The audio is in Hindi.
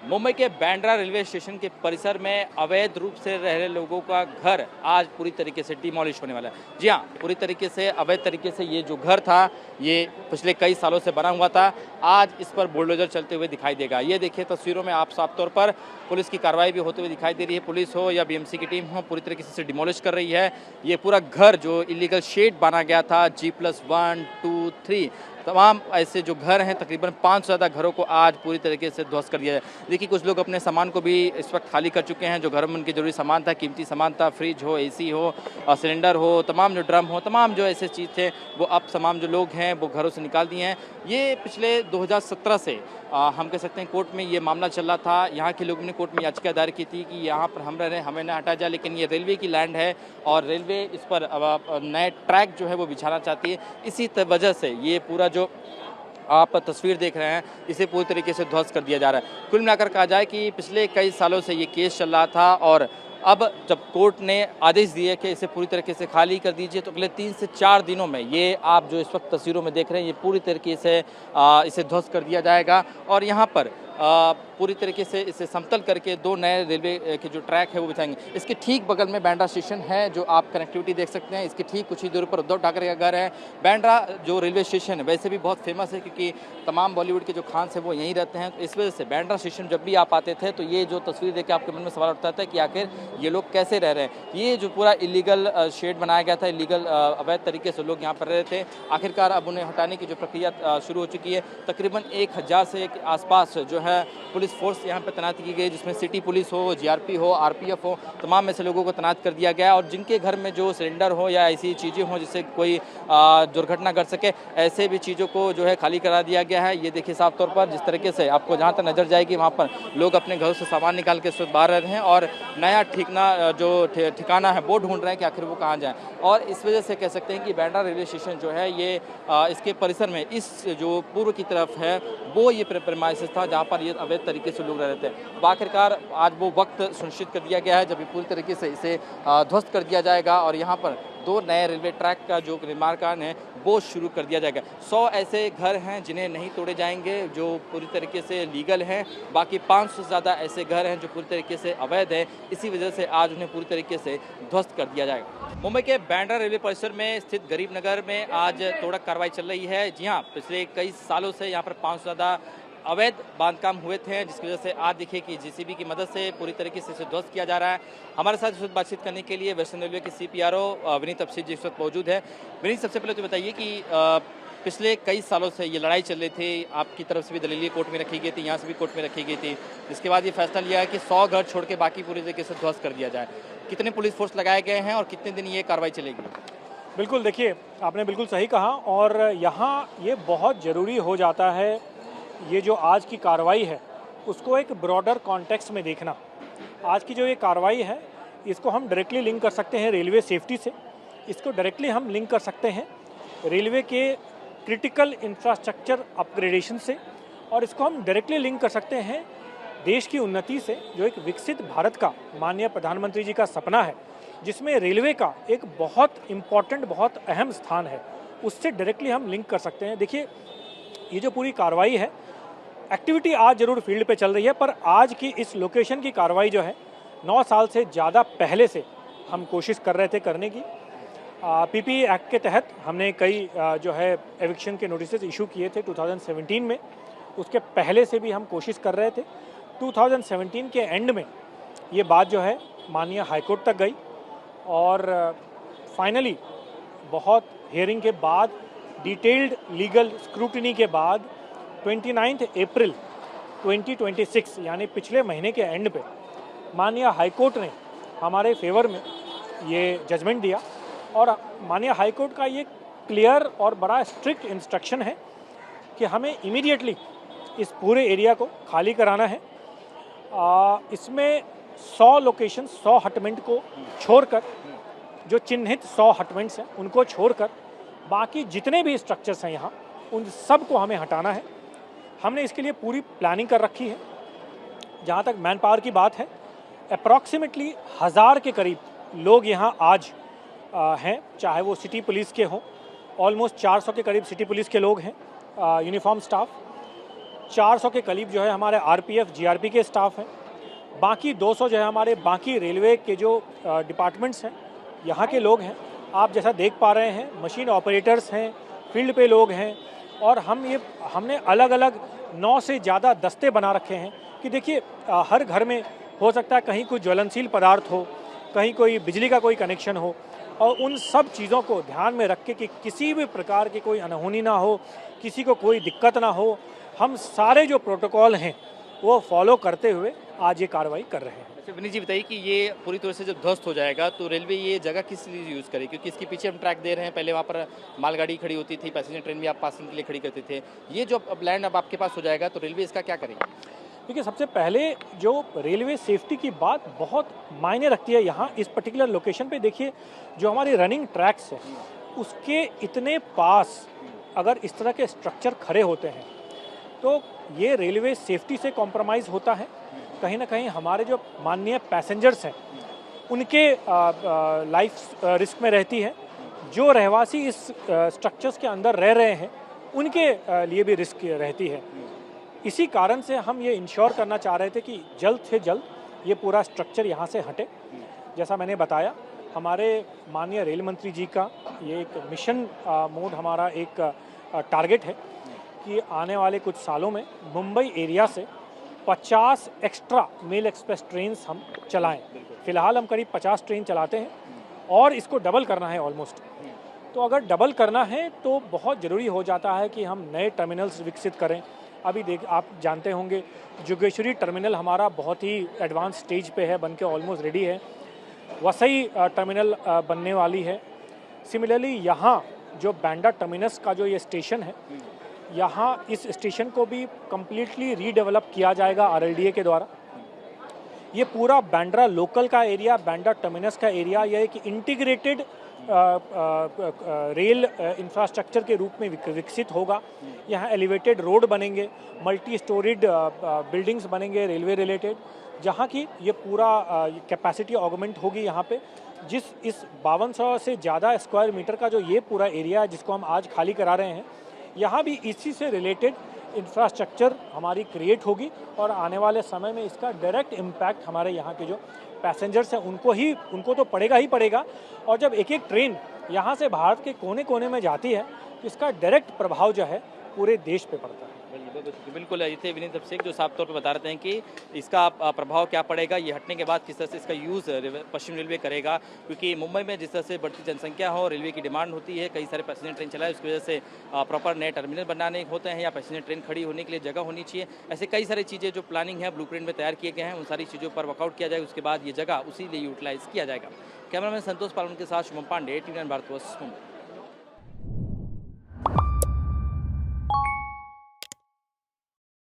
मुंबई के बांद्रा रेलवे स्टेशन के परिसर में अवैध रूप से रह रहे लोगों का घर आज पूरी तरीके से डिमोलिश होने वाला है। जी हाँ, पूरी तरीके से अवैध तरीके से ये जो घर था ये पिछले कई सालों से बना हुआ था। आज इस पर बुलडोजर चलते हुए दिखाई देगा। ये देखिए तस्वीरों में आप साफ तौर पर पुलिस की कार्रवाई भी होते हुए दिखाई दे रही है। पुलिस हो या बीएमसी की टीम हो पूरी तरीके से डिमोलिश कर रही है। ये पूरा घर जो इलीगल शेड बना गया था G+1, 2, 3 तमाम ऐसे जो घर हैं तकरीबन 500 ज़्यादा घरों को आज पूरी तरीके से ध्वस्त कर दिया है। देखिए कुछ लोग अपने सामान को भी इस वक्त खाली कर चुके हैं। जो घर में उनके जरूरी सामान था, कीमती सामान था, फ्रिज हो, एसी हो, सिलेंडर हो, तमाम जो ड्रम हो, तमाम जो ऐसे चीज़ थे वो अब तमाम जो लोग हैं वो घरों से निकाल दिए हैं। ये पिछले 2017 से हम कह सकते हैं कोर्ट में ये मामला चल रहा था। यहाँ के लोगों ने कोर्ट में याचिका दायर की थी कि यहाँ पर हम रह रहे हैं, हमें ना हटाया जाए, लेकिन ये रेलवे की लैंड है और रेलवे इस पर नए ट्रैक जो है वो बिछाना चाहती है। इसी वजह से ये पूरा जो आप तस्वीर देख रहे हैं इसे पूरी तरीके से ध्वस्त कर दिया जा रहा है। कुल मिलाकर कहा जाए कि पिछले कई सालों से ये केस चल रहा था और अब जब कोर्ट ने आदेश दिए कि इसे पूरी तरीके से खाली कर दीजिए तो अगले 3 से 4 दिनों में ये आप जो इस वक्त तस्वीरों में देख रहे हैं ये पूरी तरीके से इसे ध्वस्त कर दिया जाएगा और यहाँ पर पूरी तरीके से इसे समतल करके 2 नए रेलवे के जो ट्रैक है वो बिछाएंगे। इसके ठीक बगल में बांद्रा स्टेशन है जो आप कनेक्टिविटी देख सकते हैं। इसके ठीक कुछ ही दूर पर उद्धव ठाकरे का घर है। बांद्रा जो रेलवे स्टेशन है वैसे भी बहुत फेमस है क्योंकि तमाम बॉलीवुड के जो खान्स हैं वो यहीं रहते हैं। तो इस वजह से बांद्रा स्टेशन जब भी आप आते थे तो ये जो तस्वीर देख के आपके मन में सवाल उठता था कि आखिर ये लोग कैसे रह रहे हैं। ये जो पूरा इलीगल शेड बनाया गया था, इलीगल अवैध तरीके से लोग यहाँ पर रह रहे थे, आखिरकार अब उन्हें हटाने की जो प्रक्रिया शुरू हो चुकी है। तकरीबन 1000 से आसपास जो है पुलिस फोर्स यहाँ पर तैनात की गई, जिसमें सिटी पुलिस हो, जीआरपी हो, आरपीएफ हो, तमाम ऐसे लोगों को तैनात कर दिया गया और जिनके घर में जो सिलेंडर हो या ऐसी चीज़ें हों जिससे कोई दुर्घटना घट सके, ऐसे भी चीज़ों को जो है खाली करा दिया गया है। ये देखिए साफ तौर पर जिस तरीके से आपको जहाँ तक नजर जाएगी वहाँ पर लोग अपने घरों से सामान निकाल के बाहर रह रहे हैं और नया ठिकाना है वो ढूंढ रहे हैं कि आखिर वो कहाँ जाए। और इस वजह से कह सकते हैं कि बांद्रा रेलवे स्टेशन जो है ये इसके परिसर में इस जो पूर्व की तरफ है वो ये प्रेमाइसिस था जहाँ पर ये अवैध तरीके से लोग रह रहे थे। आखिरकार आज वो वक्त सुनिश्चित कर दिया गया है जब पूरी तरीके से इसे ध्वस्त कर दिया जाएगा और यहाँ पर 2 नए रेलवे ट्रैक का जो निर्माण कार्य है वो शुरू कर दिया जाएगा। 100 ऐसे घर हैं जिन्हें नहीं तोड़े जाएंगे जो पूरी तरीके से लीगल हैं, बाकी 500 से ज़्यादा ऐसे घर हैं जो पूरी तरीके से अवैध हैं। इसी वजह से आज उन्हें पूरी तरीके से ध्वस्त कर दिया जाएगा। मुंबई के बांद्रा रेलवे परिसर में स्थित गरीब नगर में आज तोड़क कार्रवाई चल रही है। जी हाँ, पिछले कई सालों से यहाँ पर 500 से ज़्यादा अवैध बांधकाम हुए थे जिसकी वजह से आज देखिए कि जेसीबी की मदद से पूरी तरीके से इसे ध्वस्त किया जा रहा है। हमारे साथ इस वक्त बातचीत करने के लिए वेस्टर्न रेलवे के CPRO विनीत अफसीर जी इस वक्त मौजूद है। विनीत, सबसे पहले तो बताइए कि पिछले कई सालों से ये लड़ाई चल रही थी, आपकी तरफ से भी दलीलें कोर्ट में रखी गई थी, यहाँ से भी कोर्ट में रखी गई थी, जिसके बाद ये फैसला लिया है कि 100 घर छोड़ के बाकी पूरी तरीके से ध्वस्त कर दिया जाए। कितने पुलिस फोर्स लगाए गए हैं और कितने दिन ये कार्रवाई चलेगी? बिल्कुल, देखिए आपने बिल्कुल सही कहा और यहाँ ये बहुत ज़रूरी हो जाता है ये जो आज की कार्रवाई है उसको एक ब्रॉडर कॉन्टेक्स्ट में देखना। आज की जो ये कार्रवाई है इसको हम डायरेक्टली लिंक कर सकते हैं रेलवे सेफ्टी से, इसको डायरेक्टली हम लिंक कर सकते हैं रेलवे के क्रिटिकल इंफ्रास्ट्रक्चर अपग्रेडेशन से और इसको हम डायरेक्टली लिंक कर सकते हैं देश की उन्नति से, जो एक विकसित भारत का माननीय प्रधानमंत्री जी का सपना है जिसमें रेलवे का एक बहुत इम्पॉर्टेंट, बहुत अहम स्थान है, उससे डायरेक्टली हम लिंक कर सकते हैं। देखिए ये जो पूरी कार्रवाई है, एक्टिविटी आज ज़रूर फील्ड पे चल रही है पर आज की इस लोकेशन की कार्रवाई जो है 9 साल से ज़्यादा पहले से हम कोशिश कर रहे थे करने की। PPA एक्ट के तहत हमने कई जो है एविक्शन के नोटिस इशू किए थे 2017 में, उसके पहले से भी हम कोशिश कर रहे थे। 2017 के एंड में ये बात जो है माननीय हाईकोर्ट तक गई और फाइनली बहुत हियरिंग के बाद, डिटेल्ड लीगल स्क्रूटनी के बाद 29 अप्रैल 2026 यानी पिछले महीने के एंड पे माननीय हाईकोर्ट ने हमारे फेवर में ये जजमेंट दिया और माननीय हाईकोर्ट का ये क्लियर और बड़ा स्ट्रिक्ट इंस्ट्रक्शन है कि हमें इमीडिएटली इस पूरे एरिया को खाली कराना है। इसमें 100 लोकेशन, 100 हटमेंट को छोड़कर, जो चिन्हित 100 हटमेंट्स हैं उनको छोड़कर बाकी जितने भी स्ट्रक्चर्स हैं यहाँ उन सब को हमें हटाना है। हमने इसके लिए पूरी प्लानिंग कर रखी है। जहाँ तक मैन पावर की बात है, अप्रॉक्सीमेटली 1000 के करीब लोग यहाँ आज हैं, चाहे वो सिटी पुलिस के हों, ऑलमोस्ट 400 के करीब सिटी पुलिस के लोग हैं, यूनिफॉर्म स्टाफ। 400 के करीब जो है हमारे आरपीएफ जीआरपी के स्टाफ हैं, बाकी 200 जो है हमारे बाकी रेलवे के जो डिपार्टमेंट्स हैं यहाँ के लोग हैं। आप जैसा देख पा रहे हैं मशीन ऑपरेटर्स हैं, फील्ड पे लोग हैं, और हमने अलग अलग 9 से ज़्यादा दस्ते बना रखे हैं कि देखिए हर घर में हो सकता है कहीं कोई ज्वलनशील पदार्थ हो, कहीं कोई बिजली का कोई कनेक्शन हो, और उन सब चीज़ों को ध्यान में रख के कि किसी भी प्रकार की कोई अनहोनी ना हो, किसी को कोई दिक्कत ना हो, हम सारे जो प्रोटोकॉल हैं वो फॉलो करते हुए आज ये कार्रवाई कर रहे हैं। अच्छा विनीत जी बताइए कि ये पूरी तरह से जब ध्वस्त हो जाएगा तो रेलवे ये जगह किस लिए यूज़ करे, क्योंकि इसके पीछे हम ट्रैक दे रहे हैं, पहले वहाँ पर मालगाड़ी खड़ी होती थी, पैसेंजर ट्रेन भी आप पासिंग के लिए खड़ी करते थे, ये जो अब लैंड अब आपके पास हो जाएगा तो रेलवे इसका क्या करेगी? देखिए सबसे पहले जो रेलवे सेफ्टी की बात बहुत मायने रखती है यहाँ इस पर्टिकुलर लोकेशन पे। देखिए जो हमारे रनिंग ट्रैक्स हैं उसके इतने पास अगर इस तरह के स्ट्रक्चर खड़े होते हैं तो ये रेलवे सेफ्टी से कॉम्प्रोमाइज़ होता है। कहीं ना कहीं हमारे जो माननीय पैसेंजर्स हैं उनके लाइफ रिस्क में रहती है, जो रहवासी इस स्ट्रक्चर्स के अंदर रह रहे हैं उनके लिए भी रिस्क रहती है। इसी कारण से हम ये इंश्योर करना चाह रहे थे कि जल्द से जल्द ये पूरा स्ट्रक्चर यहाँ से हटे। जैसा मैंने बताया हमारे माननीय रेल मंत्री जी का ये एक मिशन मोड हमारा एक टारगेट है कि आने वाले कुछ सालों में मुंबई एरिया से 50 एक्स्ट्रा मेल एक्सप्रेस ट्रेन हम चलाएं। फिलहाल हम करीब 50 ट्रेन चलाते हैं और इसको डबल करना है ऑलमोस्ट। तो अगर डबल करना है तो बहुत ज़रूरी हो जाता है कि हम नए टर्मिनल्स विकसित करें। अभी आप जानते होंगे जोगेश्वरी टर्मिनल हमारा बहुत ही एडवांस स्टेज पे है, बन के ऑलमोस्ट रेडी है। वसई टर्मिनल बनने वाली है। सिमिलरली यहाँ जो बांद्रा टर्मिनस का जो ये स्टेशन है, यहाँ इस स्टेशन को भी कम्प्लीटली रीडेवलप किया जाएगा आरएलडीए के द्वारा। ये पूरा बांद्रा लोकल का एरिया, बांद्रा टर्मिनस का एरिया, यह एक इंटीग्रेटेड रेल इंफ्रास्ट्रक्चर के रूप में विकसित होगा। यहाँ एलिवेटेड रोड बनेंगे, मल्टी स्टोरीड बिल्डिंग्स बनेंगे रेलवे रिलेटेड, जहाँ की ये पूरा कैपेसिटी ऑगमेंट होगी यहाँ पे। इस 5200 से ज़्यादा स्क्वायर मीटर का जो ये पूरा एरिया है जिसको हम आज खाली करा रहे हैं, यहाँ भी इसी से रिलेटेड इंफ्रास्ट्रक्चर हमारी क्रिएट होगी और आने वाले समय में इसका डायरेक्ट इम्पैक्ट हमारे यहाँ के जो पैसेंजर्स हैं उनको तो पड़ेगा ही पड़ेगा। और जब एक एक ट्रेन यहाँ से भारत के कोने कोने में जाती है तो इसका डायरेक्ट प्रभाव जो है पूरे देश पे पड़ता है। बिल्कुल ये थे विनीत अभिषेक जो साफ तौर पर बता रहे हैं कि इसका प्रभाव क्या पड़ेगा, ये हटने के बाद किस तरह से इसका यूज़ पश्चिम रेलवे करेगा, क्योंकि मुंबई में जिस तरह से बढ़ती जनसंख्या हो, रेलवे की डिमांड होती है, कई सारे पैसेंजर ट्रेन चलाए, उसकी वजह से प्रॉपर नए टर्मिनल बनाने होते हैं या पैसेंजर ट्रेन खड़ी होने के लिए जगह होनी चाहिए। ऐसे कई सारी चीज़ें जो प्लानिंग है ब्लूप्रिंट में तैयार किए गए हैं, उन सारी चीज़ों पर वर्कआउट किया जाएगा, उसके बाद ये जगह उसी लिए यूटिलाइज किया जाएगा। कैमरामैन संतोष पालन के साथ शुभम पांडे, टीवी 9 भारतवर्ष मुंबई।